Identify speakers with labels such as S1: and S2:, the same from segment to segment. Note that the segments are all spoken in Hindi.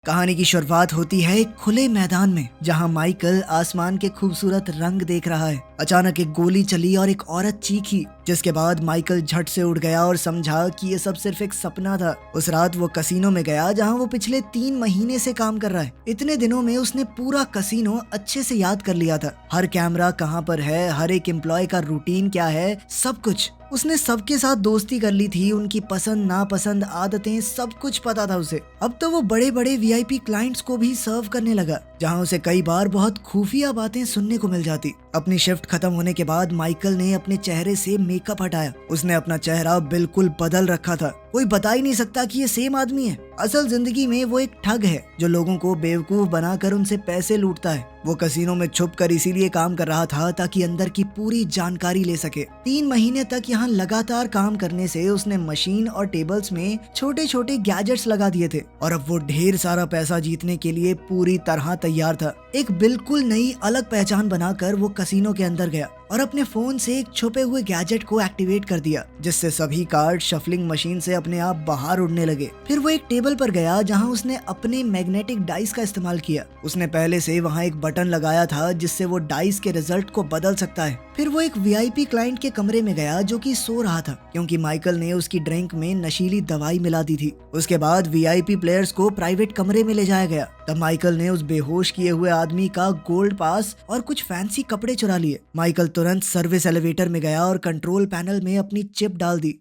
S1: कहानी की शुरुआत होती है एक खुले मैदान में, जहां माइकल आसमान के खूबसूरत रंग देख रहा है। अचानक एक गोली चली और एक औरत चीखी, जिसके बाद माइकल झट से उठ गया और समझा कि ये सब सिर्फ एक सपना था। उस रात वो कसीनो में गया जहां वो पिछले 3 महीने से काम कर रहा है। इतने दिनों में उसने पूरा कसीनो अच्छे से याद कर लिया था। हर कैमरा कहाँ पर है, हर एक एम्प्लॉय का रूटीन क्या है, सब कुछ। उसने सबके साथ दोस्ती कर ली थी, उनकी पसंद नापसंद आदतें सब कुछ पता था उसे। अब तो वो बड़े बड़े वीआईपी क्लाइंट्स को भी सर्व करने लगा, जहां उसे कई बार बहुत खुफिया बातें सुनने को मिल जाती। अपनी शिफ्ट खत्म होने के बाद माइकल ने अपने चेहरे से मेकअप हटाया। उसने अपना चेहरा बिल्कुल बदल रखा था। कोई बता ही नहीं सकता कि ये सेम आदमी है। असल जिंदगी में वो एक ठग है जो लोगों को बेवकूफ बनाकर उनसे पैसे लूटता है। वो कसीनो में छुप कर इसीलिए काम कर रहा था ताकि अंदर की पूरी जानकारी ले सके। 3 महीने तक यहाँ लगातार काम करने से उसने मशीन और टेबल्स में छोटे छोटे गैजेट्स लगा दिए थे और अब वो ढेर सारा पैसा जीतने के लिए पूरी तरह तैयार था। एक बिल्कुल नई अलग पहचान बनाकर वो कसीनो के अंदर गया और अपने फोन से एक छुपे हुए गैजेट को एक्टिवेट कर दिया, जिससे सभी कार्ड शफलिंग मशीन से अपने आप बाहर उड़ने लगे। फिर वो एक टेबल पर गया जहां उसने अपने मैग्नेटिक डाइस का इस्तेमाल किया। उसने पहले से वहां एक बटन लगाया था जिससे वो डाइस के रिजल्ट को बदल सकता है। फिर वो एक वीआईपी क्लाइंट के कमरे में गया जो कि सो रहा था, क्योंकि माइकल ने उसकी ड्रिंक में नशीली दवाई मिला दी थी। उसके बाद वीआईपी प्लेयर्स को प्राइवेट कमरे में ले जाया गया। तब माइकल ने उस बेहोश किए हुए आदमी का गोल्ड पास और कुछ फैंसी कपड़े चुरा लिए। माइकल तुरंत सर्विस एलिवेटर में गया और कंट्रोल पैनल में अपनी चिप डाल दी।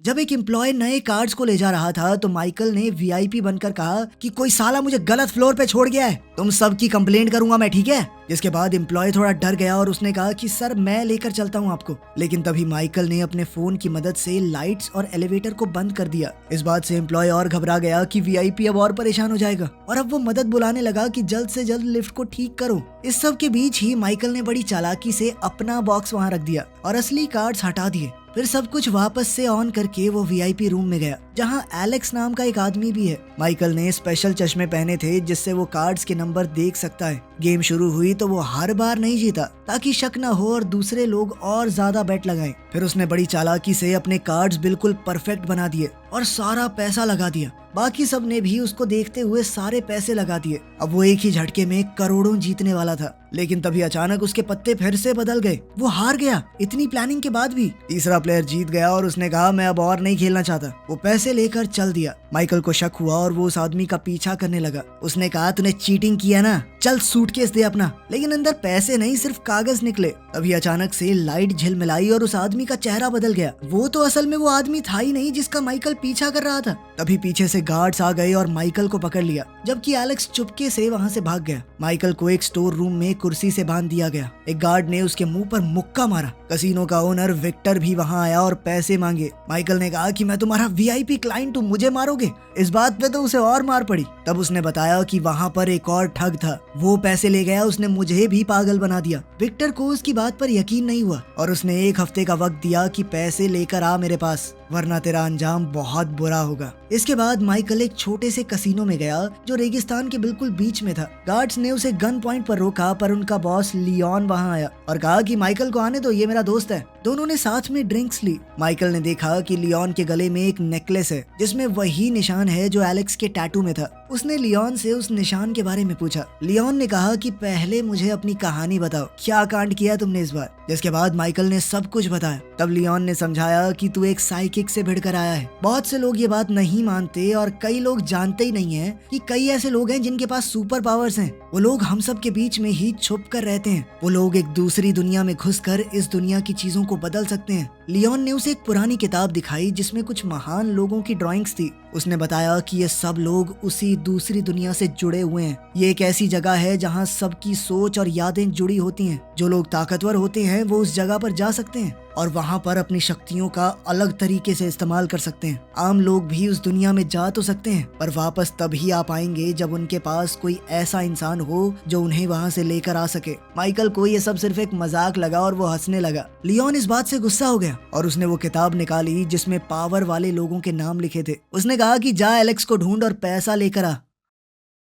S1: जब एक एम्प्लॉय नए कार्ड्स को ले जा रहा था तो माइकल ने वीआईपी बनकर कहा कि कोई साला मुझे गलत फ्लोर पे छोड़ गया है, तुम सबकी कंप्लेंट करूंगा मैं, ठीक है। जिसके बाद एम्प्लॉय थोड़ा डर गया और उसने कहा कि सर मैं लेकर चलता हूं आपको। लेकिन तभी माइकल ने अपने फोन की मदद से लाइट्स और एलिवेटर को बंद कर दिया। इस बात से एम्प्लॉय और घबरा गया कि वीआईपी अब और परेशान हो जाएगा और अब वो मदद बुलाने लगा कि जल्द से जल्द लिफ्ट को ठीक करो। इस सब के बीच ही माइकल ने बड़ी चालाकी से अपना बॉक्स वहां रख दिया और असली कार्ड्स हटा दिए। फिर सब कुछ वापस से ऑन करके वो वीआईपी रूम में गया जहां एलेक्स नाम का एक आदमी भी है। माइकल ने स्पेशल चश्मे पहने थे जिससे वो कार्ड्स के नंबर देख सकता है। गेम शुरू हुई तो वो हर बार नहीं जीता ताकि शक न हो और दूसरे लोग और ज्यादा बेट लगाएं। फिर उसने बड़ी चालाकी से अपने कार्ड्स बिल्कुल परफेक्ट बना दिए और सारा पैसा लगा दिया। बाकी सब ने भी उसको देखते हुए सारे पैसे लगा दिए। अब वो एक ही झटके में करोड़ों जीतने वाला था। लेकिन तभी अचानक उसके पत्ते फिर से बदल गए। वो हार गया इतनी प्लानिंग के बाद भी। तीसरा प्लेयर जीत गया और उसने कहा मैं अब और नहीं खेलना चाहता। वो पैसे लेकर चल दिया। माइकल को शक हुआ और वो उस आदमी का पीछा करने लगा। उसने कहा तूने चीटिंग किया ना, चल सूटकेस दे अपना। लेकिन अंदर पैसे नहीं, सिर्फ कागज निकले। तभी अचानक से लाइट झिलमिलाई और उस आदमी का चेहरा बदल गया। वो तो असल में वो आदमी था ही नहीं जिसका माइकल पीछा कर रहा था। तभी पीछे से गार्ड्स आ गए और माइकल को पकड़ लिया, जबकि एलेक्स चुपके से वहां से भाग गया। माइकल को एक स्टोर रूम में कुर्सी से बांध दिया गया। एक गार्ड ने उसके मुंह पर मुक्का मारा। कसीनो का ओनर विक्टर भी वहां आया और पैसे मांगे। माइकल ने कहा कि मैं तुम्हारा वीआईपी क्लाइंट हूँ, मुझे मारोगे। इस बात पे तो उसे और मार पड़ी। तब उसने बताया कि वहां पर एक और ठग था, वो पैसे ले गया, उसने मुझे भी पागल बना दिया। विक्टर को उसकी बात पर यकीन नहीं हुआ और उसने 1 हफ्ते का वक्त दिया कि पैसे लेकर आ मेरे पास, वरना तेरा अंजाम बहुत बुरा होगा। इसके बाद माइकल एक छोटे से कसीनो में गया जो रेगिस्तान के बिल्कुल बीच में था। गार्ड्स ने उसे गन पॉइंट पर रोका, पर उनका बॉस लियोन वहां आया और कहा कि माइकल को आने दो, ये मेरा दोस्त है। दोनों ने साथ में ड्रिंक्स ली। माइकल ने देखा कि लियोन के गले में एक नेकलेस है जिसमें वही निशान है जो एलेक्स के टैटू में था। उसने लियोन से उस निशान के बारे में पूछा। लियोन ने कहा कि पहले मुझे अपनी कहानी बताओ, क्या कांड किया तुमने इस बार। जिसके बाद माइकल ने सब कुछ बताया। तब लियोन ने समझाया कि तू एक साइकिक से भिड़कर आया है। बहुत से लोग ये बात नहीं मानते और कई लोग जानते ही नहीं है कि कई ऐसे लोग हैं जिनके पास सुपर पावर्स हैं। वो लोग हम सब के बीच में ही छुप कर रहते हैं। वो लोग एक दूसरी दुनिया में घुसकर इस दुनिया की चीजों को बदल सकते हैं। लियोन ने उसे एक पुरानी किताब दिखाई जिसमें कुछ महान लोगों की ड्राइंग्स थी। उसने बताया कि ये सब लोग उसी दूसरी दुनिया से जुड़े हुए हैं। ये एक ऐसी जगह है जहाँ सबकी सोच और यादें जुड़ी होती हैं। जो लोग ताकतवर होते हैं वो उस जगह पर जा सकते हैं और वहाँ पर अपनी शक्तियों का अलग तरीके से इस्तेमाल कर सकते हैं। आम लोग भी उस दुनिया में जा तो सकते हैं, पर वापस तभी आ पाएंगे जब उनके पास कोई ऐसा इंसान हो जो उन्हें वहाँ से लेकर आ सके। माइकल को ये सब सिर्फ एक मजाक लगा और वो हंसने लगा। लियोन इस बात से गुस्सा हो गया और उसने वो किताब निकाली जिसमें पावर वाले लोगों के नाम लिखे थे। उसने कहा कि जा एलेक्स को ढूंढ और पैसा लेकर आ।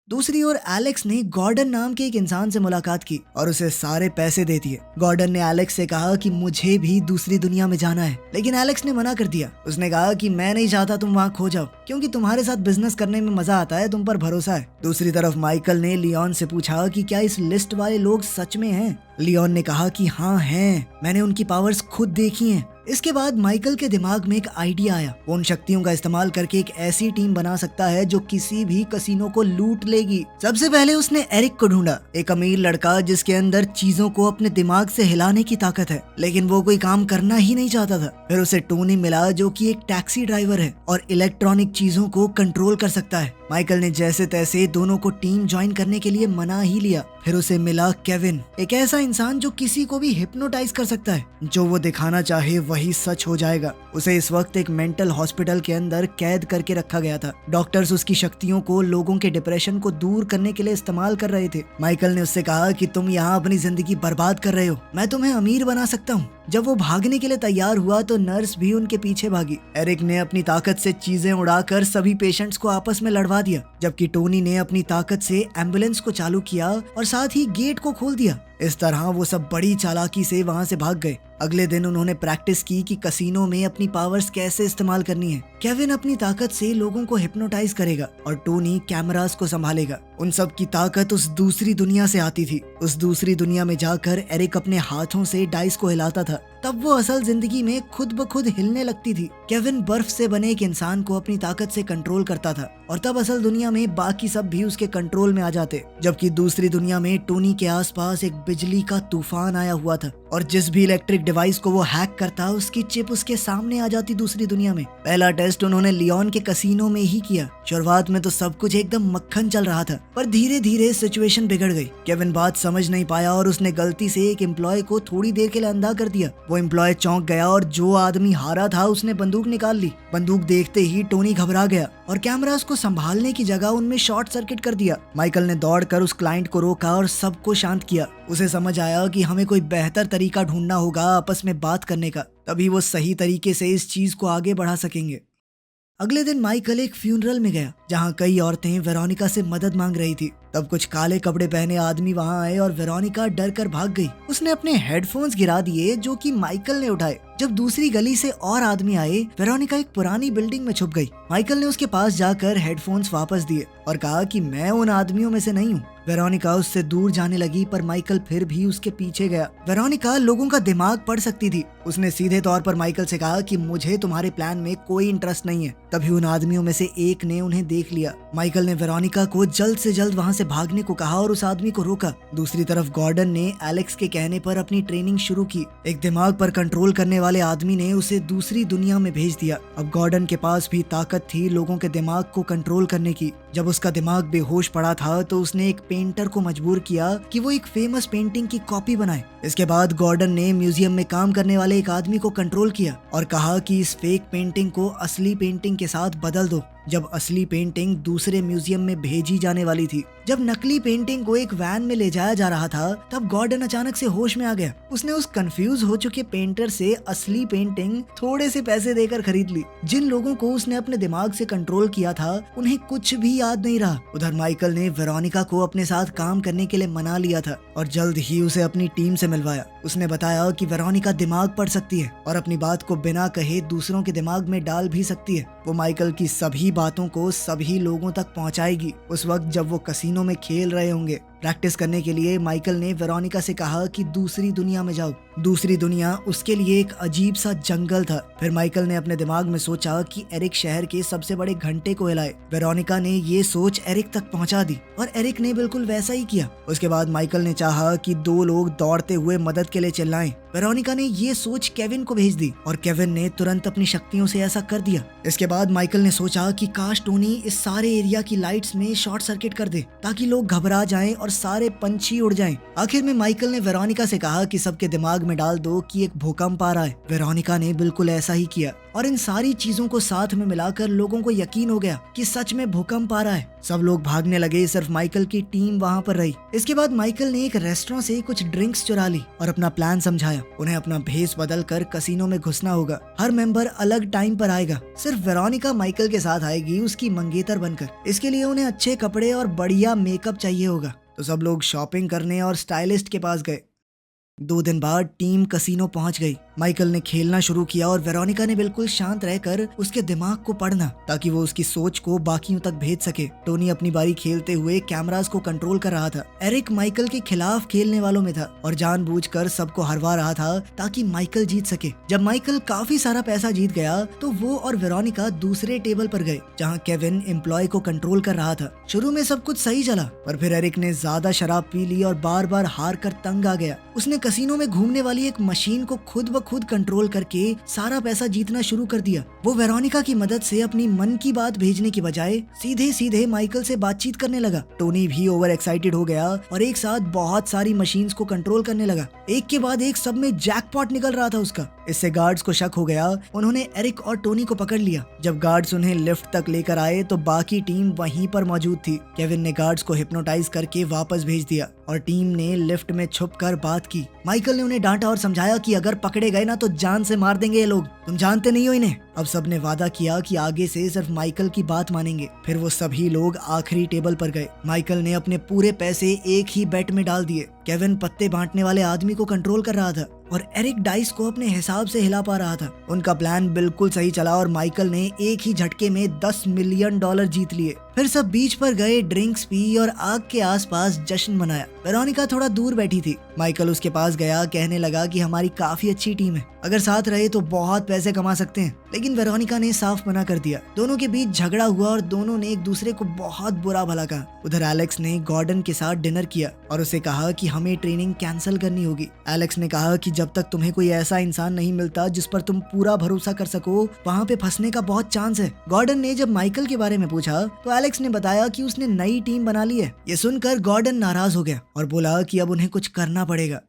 S1: दूसरी ओर एलेक्स ने गॉर्डन नाम के एक इंसान से मुलाकात की और उसे सारे पैसे दे दिए। गॉर्डन ने एलेक्स से कहा कि मुझे भी दूसरी दुनिया में जाना है, लेकिन एलेक्स ने मना कर दिया। उसने कहा कि मैं नहीं चाहता तुम वहाँ खो जाओ, क्योंकि तुम्हारे साथ बिजनेस करने में मजा आता है, तुम पर भरोसा है। दूसरी तरफ माइकल ने लियोन से पूछा कि क्या इस लिस्ट वाले लोग सच में हैं। लियोन ने कहा कि हाँ हैं, मैंने उनकी पावर्स खुद देखी हैं। इसके बाद माइकल के दिमाग में एक आइडिया आया। वो उन शक्तियों का इस्तेमाल करके एक ऐसी टीम बना सकता है जो किसी भी कसीनो को लूट लेगी। सबसे पहले उसने एरिक को ढूंढा, एक अमीर लड़का जिसके अंदर चीजों को अपने दिमाग से हिलाने की ताकत है, लेकिन वो कोई काम करना ही नहीं चाहता था। फिर उसे टोनी मिला, जो कि एक टैक्सी ड्राइवर है और इलेक्ट्रॉनिक चीजों को कंट्रोल कर सकता है। माइकल ने जैसे तैसे दोनों को टीम ज्वाइन करने के लिए मना ही लिया। फिर उसे मिला केविन, एक ऐसा इंसान जो किसी को भी हिप्नोटाइज कर सकता है। जो वो दिखाना चाहे वही सच हो जाएगा। उसे इस वक्त एक मेंटल हॉस्पिटल के अंदर कैद करके रखा गया था। डॉक्टर्स उसकी शक्तियों को लोगों के डिप्रेशन को दूर करने के लिए इस्तेमाल कर रहे थे। माइकल ने उससे कहा कि तुम यहाँ अपनी जिंदगी बर्बाद कर रहे हो, मैं तुम्हें अमीर बना सकता हूँ। जब वो भागने के लिए तैयार हुआ तो नर्स भी उनके पीछे भागी। एरिक ने अपनी ताकत से चीजें उड़ाकर सभी पेशेंट्स को आपस में लड़वा दिया, जबकि टोनी ने अपनी ताकत से एम्बुलेंस को चालू किया और साथ ही गेट को खोल दिया। इस तरह वो सब बड़ी चालाकी से वहाँ से भाग गए। अगले दिन उन्होंने प्रैक्टिस की कि कसीनो में अपनी पावर्स कैसे इस्तेमाल करनी है। केविन अपनी ताकत से लोगों को हिप्नोटाइज करेगा और टोनी कैमरास को संभालेगा। उन सब की ताकत उस दूसरी दुनिया से आती थी। उस दूसरी दुनिया में जाकर एरिक अपने हाथों से डाइस को हिलाता था, तब वो असल जिंदगी में खुद ब खुद हिलने लगती थी। केविन बर्फ से बने एक इंसान को अपनी ताकत से कंट्रोल करता था और तब असल दुनिया में बाकी सब भी उसके कंट्रोल में आ जाते। जबकि दूसरी दुनिया में टोनी के आसपास एक बिजली का तूफान आया हुआ था और जिस भी इलेक्ट्रिक डिवाइस को वो हैक करता उसकी चिप उसके सामने आ जाती दूसरी दुनिया में। पहला टेस्ट उन्होंने लियोन के कसीनो में ही किया। शुरुआत में तो सब कुछ एकदम मक्खन चल रहा था, पर धीरे धीरे सिचुएशन बिगड़ गई। केविन बात समझ नहीं पाया और उसने गलती से एक एम्प्लॉय को थोड़ी देर के लिए अंधा कर दिया। वो एम्प्लॉय चौंक गया और जो आदमी हारा था उसने बंदूक निकाल ली। बंदूक देखते ही टोनी घबरा गया और कैमरास को संभालने की जगह उनमें शॉर्ट सर्किट कर दिया। माइकल ने दौड़कर उस क्लाइंट को रोका और सबको शांत किया। उसे समझ आया कि हमें कोई बेहतर तरीका ढूंढना होगा आपस में बात करने का, तभी वो सही तरीके से इस चीज को आगे बढ़ा सकेंगे। अगले दिन माइकल एक फ्यूनरल में गया जहाँ कई औरतें वेरोनिका से मदद मांग रही थी। तब कुछ काले कपड़े पहने आदमी वहाँ आए और वेरोनिका डर कर भाग गई। उसने अपने हेडफोन्स गिरा दिए जो कि माइकल ने उठाए। जब दूसरी गली से और आदमी आए, वेरोनिका एक पुरानी बिल्डिंग में छुप गई। माइकल ने उसके पास जाकर हेडफोन्स वापस दिए और कहा कि मैं उन आदमियों में से नहीं हूँ। वेरोनिका उससे दूर जाने लगी, पर माइकल फिर भी उसके पीछे गया। वेरोनिका लोगों का दिमाग पढ़ सकती थी। उसने सीधे तौर पर माइकल से कहा कि मुझे तुम्हारे प्लान में कोई इंटरेस्ट नहीं है। तभी उन आदमियों में से एक ने उन्हें देख लिया। माइकल ने वेरोनिका को जल्द से जल्द वहाँ से भागने को कहा और उस आदमी को रोका। दूसरी तरफ गॉर्डन ने एलेक्स के कहने पर अपनी ट्रेनिंग शुरू की। एक दिमाग पर कंट्रोल करने वाले आदमी ने उसे दूसरी दुनिया में भेज दिया। अब गॉर्डन के पास भी ताकत थी लोगों के दिमाग को कंट्रोल करने की। जब उसका दिमाग बेहोश पड़ा था तो उसने एक पेंटर को मजबूर किया कि वो एक फेमस पेंटिंग की कॉपी बनाए। इसके बाद गॉर्डन ने म्यूजियम में काम करने वाले एक आदमी को कंट्रोल किया और कहा कि इस फेक पेंटिंग को असली पेंटिंग के साथ बदल दो। जब असली पेंटिंग दूसरे म्यूजियम में भेजी जाने वाली थी, जब नकली पेंटिंग को एक वैन में ले जाया जा रहा था, तब गॉर्डन अचानक से होश में आ गया। उसने उस कंफ्यूज हो चुके पेंटर से असली पेंटिंग थोड़े से पैसे देकर खरीद ली। जिन लोगों को उसने अपने दिमाग से कंट्रोल किया था उन्हें कुछ भी याद नहीं रहा। उधर माइकल ने वेरोनिका को अपने साथ काम करने के लिए मना लिया था और जल्द ही उसे अपनी टीम से मिलवाया। उसने बताया कि वेरोनिका दिमाग पढ़ सकती है और अपनी बात को बिना कहे दूसरों के दिमाग में डाल भी सकती है। वो माइकल की सभी बातों को सभी लोगों तक पहुंचाएगी उस वक्त जब वो कसीनो में खेल रहे होंगे। प्रैक्टिस करने के लिए माइकल ने वेरोनिका से कहा कि दूसरी दुनिया में जाओ। दूसरी दुनिया उसके लिए एक अजीब सा जंगल था। फिर माइकल ने अपने दिमाग में सोचा कि एरिक शहर के सबसे बड़े घंटे को हिलाए। वेरोनिका ने ये सोच एरिक तक पहुंचा दी और एरिक ने बिल्कुल वैसा ही किया। उसके बाद माइकल ने चाहा कि दो लोग दौड़ते हुए मदद के लिए चिल्लाएं। वेरोनिका ने ये सोच केविन को भेज दी और केविन ने तुरंत अपनी शक्तियों से ऐसा कर दिया। इसके बाद माइकल ने सोचा कि काश टोनी इस सारे एरिया की लाइट्स में शॉर्ट सर्किट कर दे ताकि लोग घबरा जाएं और और सारे पंछी उड़ जाएं। आखिर में माइकल ने वेरोनिका से कहा कि सबके दिमाग में डाल दो कि एक भूकंप आ रहा है। वेरोनिका ने बिल्कुल ऐसा ही किया और इन सारी चीजों को साथ में मिलाकर लोगों को यकीन हो गया कि सच में भूकंप आ रहा है। सब लोग भागने लगे, सिर्फ माइकल की टीम वहाँ पर रही। इसके बाद माइकल ने एक रेस्टोरेंट से कुछ ड्रिंक्स चुरा ली और अपना प्लान समझाया। उन्हें अपना भेस बदल कर कसिनो में घुसना होगा। हर मेंबर अलग टाइम पर आएगा। सिर्फ वेरोनिका माइकल के साथ आएगी उसकी मंगेतर बनकर। इसके लिए उन्हें अच्छे कपड़े और बढ़िया मेकअप चाहिए होगा। तो सब लोग शॉपिंग करने और स्टाइलिस्ट के पास गए। 2 दिन बाद टीम कसिनो पहुंच गई। माइकल ने खेलना शुरू किया और वेरोनिका ने बिल्कुल शांत रहकर उसके दिमाग को पढ़ना ताकि वो उसकी सोच को बाकियों तक भेज सके। टोनी अपनी बारी खेलते हुए कैमरास को कंट्रोल कर रहा था। एरिक माइकल के खिलाफ खेलने वालों में था और जानबूझकर सबको हरवा रहा था ताकि माइकल जीत सके। जब माइकल काफी सारा पैसा जीत गया तो वो और वेरोनिका दूसरे टेबल पर गए जहाँ केविन एम्प्लॉय को कंट्रोल कर रहा था। शुरू में सब कुछ सही चला पर फिर एरिक ने ज्यादा शराब पी ली और बार बार हार कर तंग आ गया। उसने कसिनो में घूमने वाली एक मशीन को खुद ब खुद कंट्रोल करके सारा पैसा जीतना शुरू कर दिया। वो वेरोनिका की मदद से अपनी मन की बात भेजने की बजाय सीधे सीधे माइकल से बातचीत करने लगा। टोनी भी ओवर एक्साइटेड हो गया और एक साथ बहुत सारी मशीन्स को कंट्रोल करने लगा। एक के बाद एक सब में जैकपॉट निकल रहा था उसका। इससे गार्ड्स को शक हो गया। उन्होंने एरिक और टोनी को पकड़ लिया। जब गार्ड्स उन्हें लिफ्ट तक लेकर आए तो बाकी टीम वहीं पर मौजूद थी। केविन ने गार्ड्स को हिप्नोटाइज करके वापस भेज दिया और टीम ने लिफ्ट में छुपकर बात की। माइकल ने उन्हें डांटा और समझाया कि अगर पकड़े गए ना तो जान से मार देंगे ये लोग, तुम जानते नहीं हो इन्हें। अब सबने वादा किया कि आगे से सिर्फ माइकल की बात मानेंगे। फिर वो सभी लोग आखिरी टेबल पर गए। माइकल ने अपने पूरे पैसे एक ही बेट में डाल दिए। केविन पत्ते बांटने वाले आदमी को कंट्रोल कर रहा था और एरिक डाइस को अपने हिसाब से हिला पा रहा था। उनका प्लान बिल्कुल सही चला और माइकल ने एक ही झटके में $10 मिलियन जीत लिए। फिर सब बीच पर गए, ड्रिंक्स पी और आग के आसपास जश्न मनाया। वेरोनिका थोड़ा दूर बैठी थी। माइकल उसके पास गया, कहने लगा कि हमारी काफी अच्छी टीम है, अगर साथ रहे तो बहुत पैसे कमा सकते हैं। लेकिन वेरोनिका ने साफ मना कर दिया। दोनों के बीच झगड़ा हुआ और दोनों ने एक दूसरे को बहुत बुरा भला कहा। उधर एलेक्स ने गॉर्डन के साथ डिनर किया और उसे कहा कि हमें ट्रेनिंग कैंसिल करनी होगी। एलेक्स ने कहा कि जब तक तुम्हें कोई ऐसा इंसान नहीं मिलता जिस पर तुम पूरा भरोसा कर सको, वहाँ पे फंसने का बहुत चांस है। गॉर्डन ने जब माइकल के बारे में पूछा तो एलेक्स ने बताया कि उसने नई टीम बना ली है। ये सुनकर गॉर्डन नाराज हो गया और बोला कि अब उन्हें कुछ करना पड़ेगा।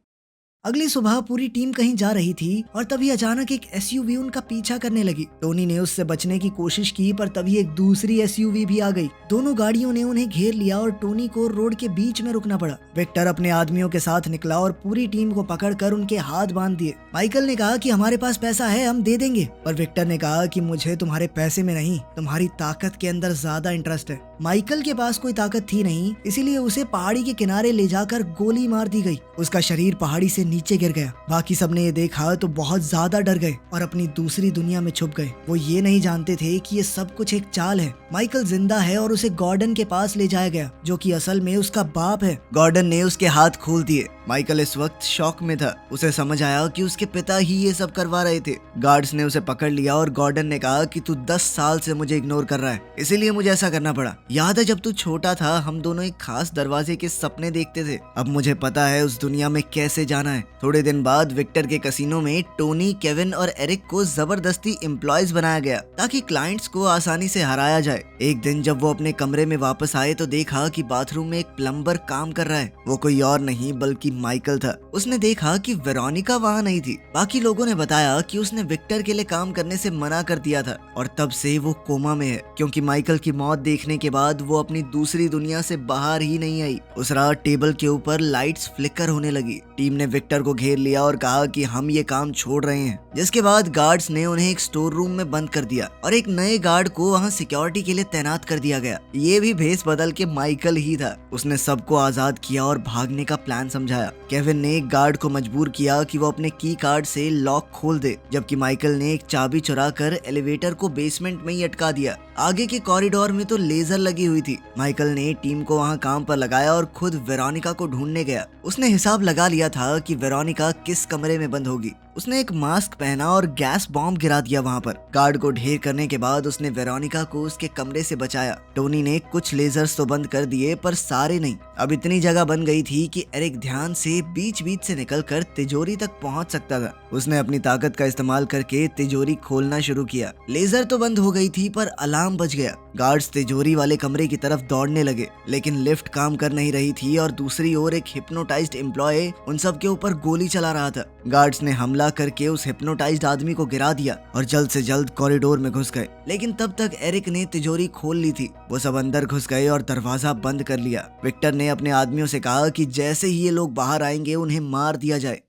S1: अगली सुबह पूरी टीम कहीं जा रही थी और तभी अचानक एक एसयूवी उनका पीछा करने लगी। टोनी ने उससे बचने की कोशिश की पर तभी एक दूसरी एसयूवी भी आ गई। दोनों गाड़ियों ने उन्हें घेर लिया और टोनी को रोड के बीच में रुकना पड़ा। विक्टर अपने आदमियों के साथ निकला और पूरी टीम को पकड़कर उनके हाथ बांध दिए। माइकल ने कहा कि हमारे पास पैसा है, हम दे देंगे, पर विक्टर ने कहा कि मुझे तुम्हारे पैसे में नहीं, तुम्हारी ताकत के अंदर ज्यादा इंटरेस्ट है। माइकल के पास कोई ताकत थी नहीं, इसीलिए उसे पहाड़ी के किनारे ले जाकर गोली मार दी गई। उसका शरीर पहाड़ी से नीचे गिर गया। बाकी सबने ये देखा तो बहुत ज्यादा डर गए और अपनी दूसरी दुनिया में छुप गए। वो ये नहीं जानते थे कि ये सब कुछ एक चाल है। माइकल जिंदा है और उसे गॉर्डन के पास ले जाया गया, जो कि असल में उसका बाप है। गॉर्डन ने उसके हाथ खोल दिए। माइकल इस वक्त शॉक में था। उसे समझ आया कि उसके पिता ही ये सब करवा रहे थे। गार्ड्स ने उसे पकड़ लिया और गॉर्डन ने कहा कि तू 10 साल से मुझे इग्नोर कर रहा है, इसीलिए मुझे ऐसा करना पड़ा। याद है जब तू छोटा था हम दोनों एक खास दरवाजे के सपने देखते थे। अब मुझे पता है उस दुनिया में कैसे जाना है। थोड़े दिन बाद विक्टर के कसिनो में टोनी, केविन और एरिक को जबरदस्ती एम्प्लॉयज बनाया गया ताकि क्लाइंट्स को आसानी से हराया जाए। एक दिन जब वो अपने कमरे में वापस आए तो देखा कि बाथरूम में एक प्लम्बर काम कर रहा है। वो कोई और नहीं बल्कि माइकल था। उसने देखा कि वेरोनिका वहाँ नहीं थी। बाकी लोगों ने बताया कि उसने विक्टर के लिए काम करने से मना कर दिया था और तब से वो कोमा में है, क्योंकि माइकल की मौत देखने के बाद वो अपनी दूसरी दुनिया से बाहर ही नहीं आई। उस रात टेबल के ऊपर लाइट्स फ्लिकर होने लगी। टीम ने विक्टर को घेर लिया और कहा कि हम ये काम छोड़ रहे हैं, जिसके बाद गार्ड्स ने उन्हें एक स्टोर रूम में बंद कर दिया और एक नए गार्ड को वहाँ सिक्योरिटी के लिए तैनात कर दिया गया। ये भी भेस बदल के माइकल ही था। उसने सबको आजाद किया और भागने का प्लान समझाया। केविन ने एक गार्ड को मजबूर किया कि वो अपने की कार्ड से लॉक खोल दे, जबकि माइकल ने एक चाबी चुरा कर एलिवेटर को बेसमेंट में ही अटका दिया। आगे के कॉरिडोर में तो लेजर लगी हुई थी। माइकल ने टीम को वहाँ काम पर लगाया और खुद वेरोनिका को ढूंढने गया। उसने हिसाब लगा लिया था कि वेरोनिका किस कमरे में बंद होगी। उसने एक मास्क पहना और गैस बॉम्ब गिरा दिया वहाँ पर। गार्ड को ढेर करने के बाद उसने वेरोनिका को उसके कमरे से बचाया। टोनी ने कुछ लेजर्स तो बंद कर दिए पर सारे नहीं। अब इतनी जगह बन गई थी कि एरिक ध्यान से बीच बीच से निकलकर तिजोरी तक पहुंच सकता था। उसने अपनी ताकत का इस्तेमाल करके तिजोरी खोलना शुरू किया। लेजर तो बंद हो गई थी पर अलार्म बज गया। गार्ड्स तिजोरी वाले कमरे की तरफ दौड़ने लगे, लेकिन लिफ्ट काम कर नहीं रही थी और दूसरी ओर एक हिप्नोटाइज्ड एम्प्लॉय उन सब के ऊपर गोली चला रहा था। गार्ड्स ने हमला करके उस हिप्नोटाइज्ड आदमी को गिरा दिया और जल्द से जल्द कॉरिडोर में घुस गए, लेकिन तब तक एरिक ने तिजोरी खोल ली थी। वो सब अंदर घुस गए और दरवाजा बंद कर लिया। विक्टर ने अपने आदमियों से कहा कि जैसे ही ये लोग बाहर आएंगे उन्हें मार दिया जाए।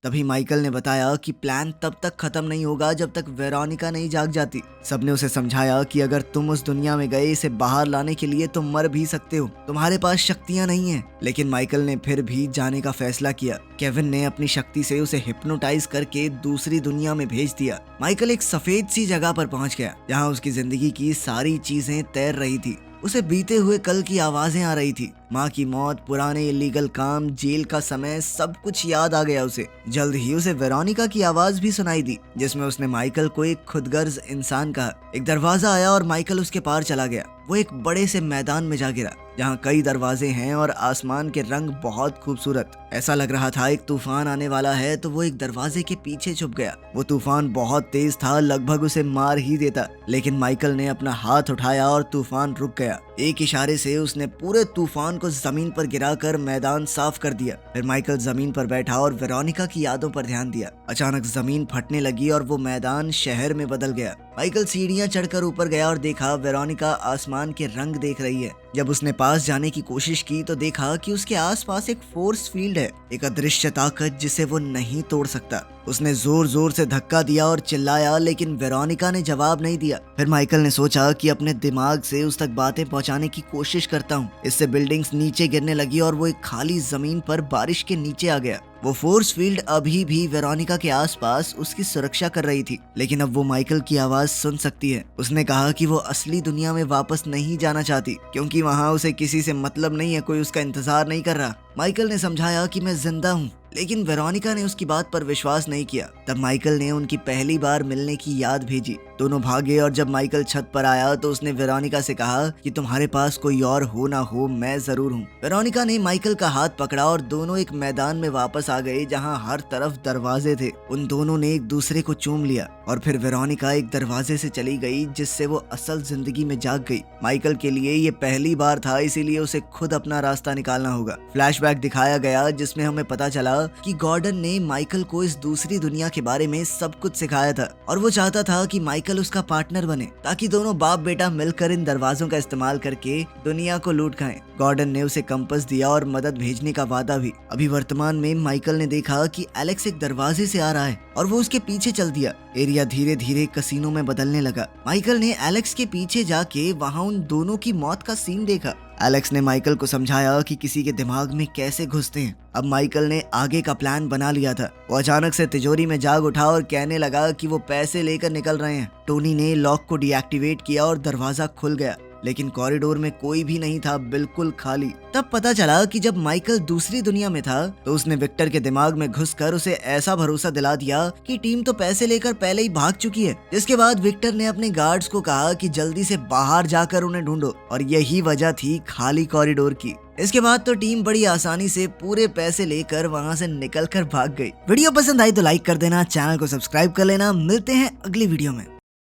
S1: तभी माइकल ने बताया कि प्लान तब तक खत्म नहीं होगा जब तक वेरोनिका नहीं जाग जाती। सबने उसे समझाया कि अगर तुम उस दुनिया में गए इसे बाहर लाने के लिए तो मर भी सकते हो, तुम्हारे पास शक्तियां नहीं है। लेकिन माइकल ने फिर भी जाने का फैसला किया। केविन ने अपनी शक्ति से उसे हिप्नोटाइज करके दूसरी दुनिया में भेज दिया। माइकल एक सफेद सी जगह पर पहुंच गया जहां उसकी जिंदगी की सारी चीजें तैर रही थी। उसे बीते हुए कल की आवाजें आ रही थी, माँ की मौत, पुराने इलीगल काम, जेल का समय, सब कुछ याद आ गया उसे। जल्द ही उसे वेरोनिका की आवाज भी सुनाई दी जिसमें उसने माइकल को एक खुदगर्ज इंसान कहा। एक दरवाजा आया और माइकल उसके पार चला गया। वो एक बड़े से मैदान में जा गिरा जहाँ कई दरवाजे हैं और आसमान के रंग बहुत खूबसूरत। ऐसा लग रहा था एक तूफान आने वाला है, तो वो एक दरवाजे के पीछे छुप गया। वो तूफान बहुत तेज था, लगभग उसे मार ही देता, लेकिन माइकल ने अपना हाथ उठाया और तूफान रुक गया। एक इशारे से उसने पूरे तूफान को जमीन पर गिराकर मैदान साफ कर दिया। फिर माइकल जमीन पर बैठा और वेरोनिका की यादों पर ध्यान दिया। अचानक जमीन फटने लगी और वो मैदान शहर में बदल गया। माइकल सीढ़ियां चढ़कर ऊपर गया और देखा वेरोनिका आसमान के रंग देख रही है। जब उसने पास जाने की कोशिश की तो देखा कि उसके आसपास एक फोर्स फील्ड है, एक अदृश्य ताकत जिसे वो नहीं तोड़ सकता। उसने जोर जोर से धक्का दिया और चिल्लाया, लेकिन वेरोनिका ने जवाब नहीं दिया। फिर माइकल ने सोचा कि अपने दिमाग से उस तक बातें पहुंचाने की कोशिश करता हूँ। इससे बिल्डिंग्स नीचे गिरने लगी और वो एक खाली जमीन पर बारिश के नीचे आ गया। वो फोर्स फील्ड अभी भी वेरोनिका के आसपास उसकी सुरक्षा कर रही थी, लेकिन अब वो माइकल की आवाज सुन सकती है। उसने कहा कि वो असली दुनिया में वापस नहीं जाना चाहती क्योंकि वहाँ उसे किसी से मतलब नहीं है, कोई उसका इंतजार नहीं कर रहा। माइकल ने समझाया कि मैं जिंदा हूँ, लेकिन वेरोनिका ने उसकी बात पर विश्वास नहीं किया। तब माइकल ने उनकी पहली बार मिलने की याद भेजी। दोनों भागे और जब माइकल छत पर आया तो उसने वेरोनिका से कहा कि तुम्हारे पास कोई और हो ना हो, मैं जरूर हूँ। वेरोनिका ने माइकल का हाथ पकड़ा और दोनों एक मैदान में वापस आ गए जहाँ हर तरफ दरवाजे थे। उन दोनों ने एक दूसरे को चूम लिया और फिर वेरोनिका एक दरवाजे से चली गई जिससे वो असल जिंदगी में जाग गई। माइकल के लिए ये पहली बार था, इसीलिए उसे खुद अपना रास्ता निकालना होगा। फ्लैशबैक दिखाया गया जिसमें हमें पता चला कि गॉर्डन ने माइकल को इस दूसरी दुनिया के बारे में सब कुछ सिखाया था और वो चाहता था कि माइकल उसका पार्टनर बने ताकि दोनों बाप बेटा मिलकर इन दरवाजों का इस्तेमाल करके दुनिया को लूट खाएं। गॉर्डन ने उसे कंपास दिया और मदद भेजने का वादा भी। अभी वर्तमान में माइकल ने देखा कि एलेक्स एक दरवाजे से आ रहा है और वो उसके पीछे चल दिया। एरिया धीरे धीरे कसीनो में बदलने लगा। माइकल ने एलेक्स के पीछे जाके वहाँ उन दोनों की मौत का सीन देखा। एलेक्स ने माइकल को समझाया कि किसी के दिमाग में कैसे घुसते हैं। अब माइकल ने आगे का प्लान बना लिया था। वो अचानक से तिजोरी में जाग उठा और कहने लगा कि वो पैसे लेकर निकल रहे हैं। टोनी ने लॉक को डीएक्टिवेट किया और दरवाजा खुल गया, लेकिन कॉरिडोर में कोई भी नहीं था, बिल्कुल खाली। तब पता चला कि जब माइकल दूसरी दुनिया में था तो उसने विक्टर के दिमाग में घुसकर उसे ऐसा भरोसा दिला दिया कि टीम तो पैसे लेकर पहले ही भाग चुकी है। जिसके बाद विक्टर ने अपने गार्ड्स को कहा कि जल्दी से बाहर जाकर उन्हें ढूंढो और यही वजह थी खाली कॉरिडोर की। इसके बाद तो टीम बड़ी आसानी से पूरे पैसे लेकर वहां से निकलकर भाग गई। वीडियो पसंद आई तो लाइक कर देना, चैनल को सब्सक्राइब कर लेना। मिलते हैं अगली वीडियो में।